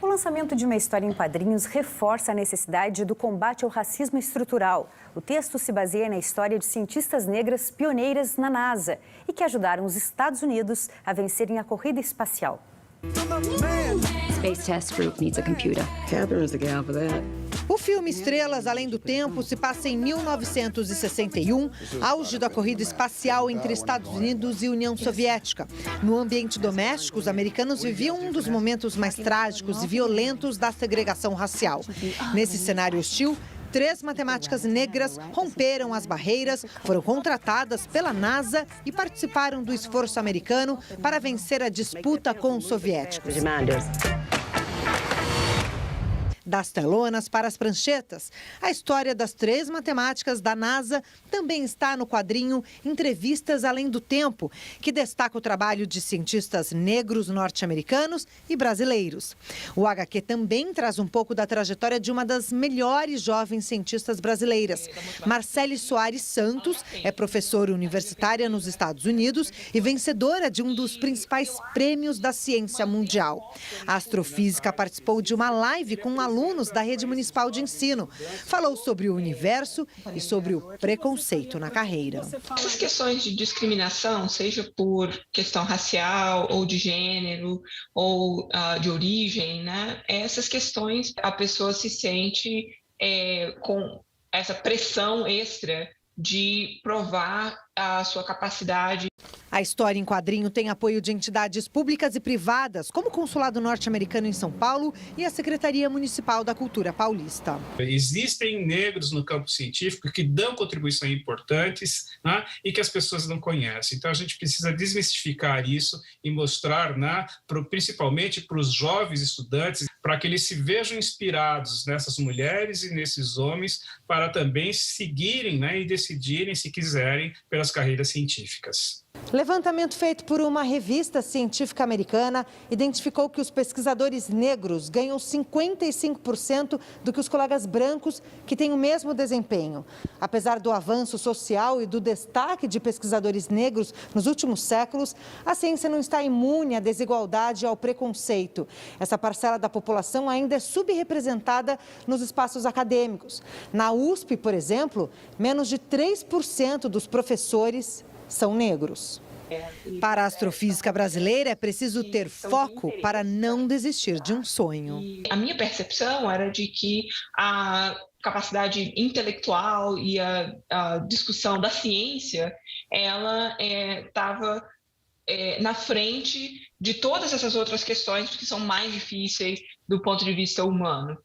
lançamento de uma história em quadrinhos reforça a necessidade do combate ao racismo estrutural. O texto se baseia na história de cientistas negras pioneiras na NASA e que ajudaram os Estados Unidos a vencerem a corrida espacial. Space Test Group needs a computer. Catherine's the gal for that. O filme Estrelas Além do Tempo se passa em 1961, auge da corrida espacial entre Estados Unidos e União Soviética. No ambiente doméstico, os americanos viviam um dos momentos mais trágicos e violentos da segregação racial. Nesse cenário hostil, 3 matemáticas negras romperam as barreiras, foram contratadas pela NASA e participaram do esforço americano para vencer a disputa com os soviéticos. Das telonas para as pranchetas, a história das 3 matemáticas da NASA também está no quadrinho Entrevistas Além do Tempo, que destaca o trabalho de cientistas negros norte-americanos e brasileiros. O HQ também traz um pouco da trajetória de uma das melhores jovens cientistas brasileiras. Marcele Soares Santos é professora universitária nos Estados Unidos e vencedora de um dos principais prêmios da ciência mundial. A astrofísica participou de uma live com alunos da Rede Municipal de Ensino. Falou sobre o universo e sobre o preconceito na carreira. Essas questões de discriminação, seja por questão racial ou de gênero ou de origem, né? Essas questões a pessoa se sente com essa pressão extra de provar a sua capacidade. A história em quadrinho tem apoio de entidades públicas e privadas, como o Consulado Norte-Americano em São Paulo e a Secretaria Municipal da Cultura Paulista. Existem negros no campo científico que dão contribuições importantes, né, e que as pessoas não conhecem. Então, a gente precisa desmistificar isso e mostrar, né, principalmente para os jovens estudantes, para que eles se vejam inspirados nessas mulheres e nesses homens, para também seguirem, né, e decidirem, se quiserem, pelas carreiras científicas. Levantamento feito por uma revista científica americana identificou que os pesquisadores negros ganham 55% do que os colegas brancos que têm o mesmo desempenho. Apesar do avanço social e do destaque de pesquisadores negros nos últimos séculos, a ciência não está imune à desigualdade e ao preconceito. Essa parcela da população ainda é subrepresentada nos espaços acadêmicos. Na USP, por exemplo, menos de 3% dos professores são negros. Para a astrofísica brasileira, é preciso ter foco para não desistir de um sonho. A minha percepção era de que a capacidade intelectual e a discussão da ciência, ela estava na frente de todas essas outras questões que são mais difíceis do ponto de vista humano.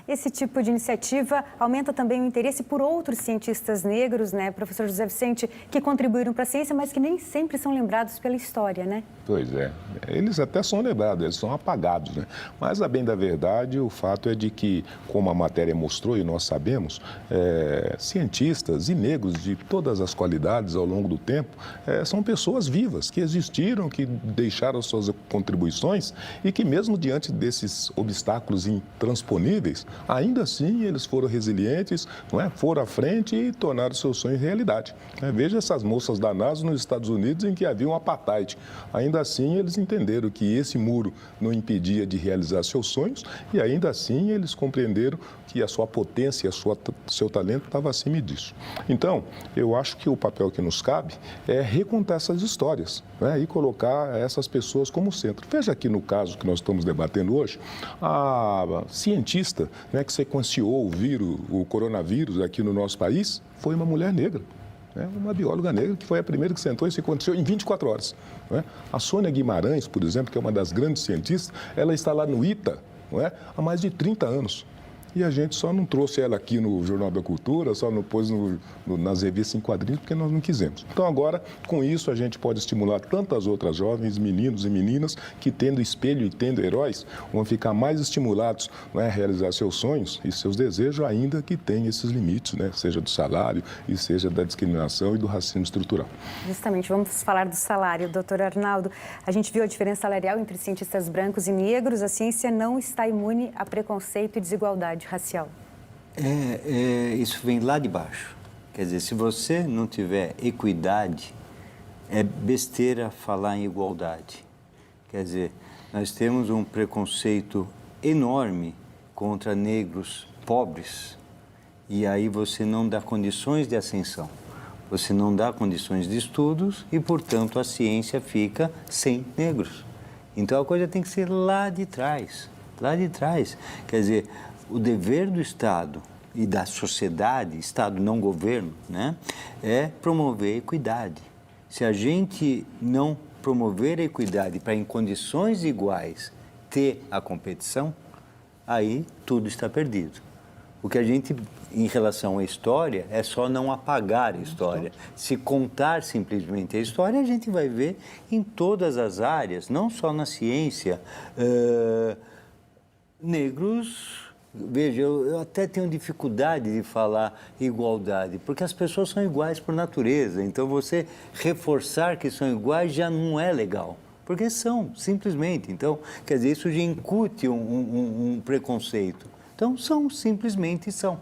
Esse tipo de iniciativa aumenta também o interesse por outros cientistas negros, né, professor José Vicente, que contribuíram para a ciência, mas que nem sempre são lembrados pela história, né? Pois é, eles até são lembrados, eles são apagados, né? Mas, a bem da verdade, o fato é de que, como a matéria mostrou e nós sabemos, cientistas e negros de todas as qualidades ao longo do tempo são pessoas vivas, que existiram, que deixaram suas contribuições e que mesmo diante desses obstáculos intransponíveis, ainda assim eles foram resilientes, não é? Foram à frente e tornaram seus sonhos realidade. Veja essas moças da NASA nos Estados Unidos em que havia um apartheid. Ainda assim, eles entenderam que esse muro não impedia de realizar seus sonhos e ainda assim eles compreenderam que a sua potência, seu talento estava acima disso. Então, eu acho que o papel que nos cabe é recontar essas histórias, né, e colocar essas pessoas como centro. Veja aqui no caso que nós estamos debatendo hoje, a cientista, né, que sequenciou o coronavírus aqui no nosso país foi uma mulher negra. Uma bióloga negra que foi a primeira que sentou e se aconteceu em 24 horas. Não é? A Sônia Guimarães, por exemplo, que é uma das grandes cientistas, ela está lá no ITA, não é? Há mais de 30 anos. E a gente só não trouxe ela aqui no Jornal da Cultura, só não pôs nas revistas em quadrinhos, porque nós não quisemos. Então, agora, com isso, a gente pode estimular tantas outras jovens, meninos e meninas, que tendo espelho e tendo heróis, vão ficar mais estimulados, não é, a realizar seus sonhos e seus desejos, ainda que tenham esses limites, né? Seja do salário e seja da discriminação e do racismo estrutural. Justamente, vamos falar do salário. Doutor Arnaldo, a gente viu a diferença salarial entre cientistas brancos e negros. A ciência não está imune a preconceito e desigualdade racial. Isso vem lá de baixo. Quer dizer, se você não tiver equidade, é besteira falar em igualdade. Quer dizer, Nós temos um preconceito enorme contra negros pobres, e aí você não dá condições de ascensão, você não dá condições de estudos e, portanto, a ciência fica sem negros. Então, a coisa tem que ser lá de trás, lá de trás. Quer dizer, o dever do Estado e da sociedade, Estado não governo, né, é promover a equidade. Se a gente não promover a equidade para, em condições iguais, ter a competição, aí tudo está perdido. O que a gente, em relação à história, é só não apagar a história. Se contar simplesmente a história, a gente vai ver em todas as áreas, não só na ciência, negros. Veja, eu até tenho dificuldade de falar igualdade, porque as pessoas são iguais por natureza. Então, você reforçar que são iguais já não é legal, porque são, simplesmente. Então, quer dizer, isso já incute um preconceito. Então, simplesmente são.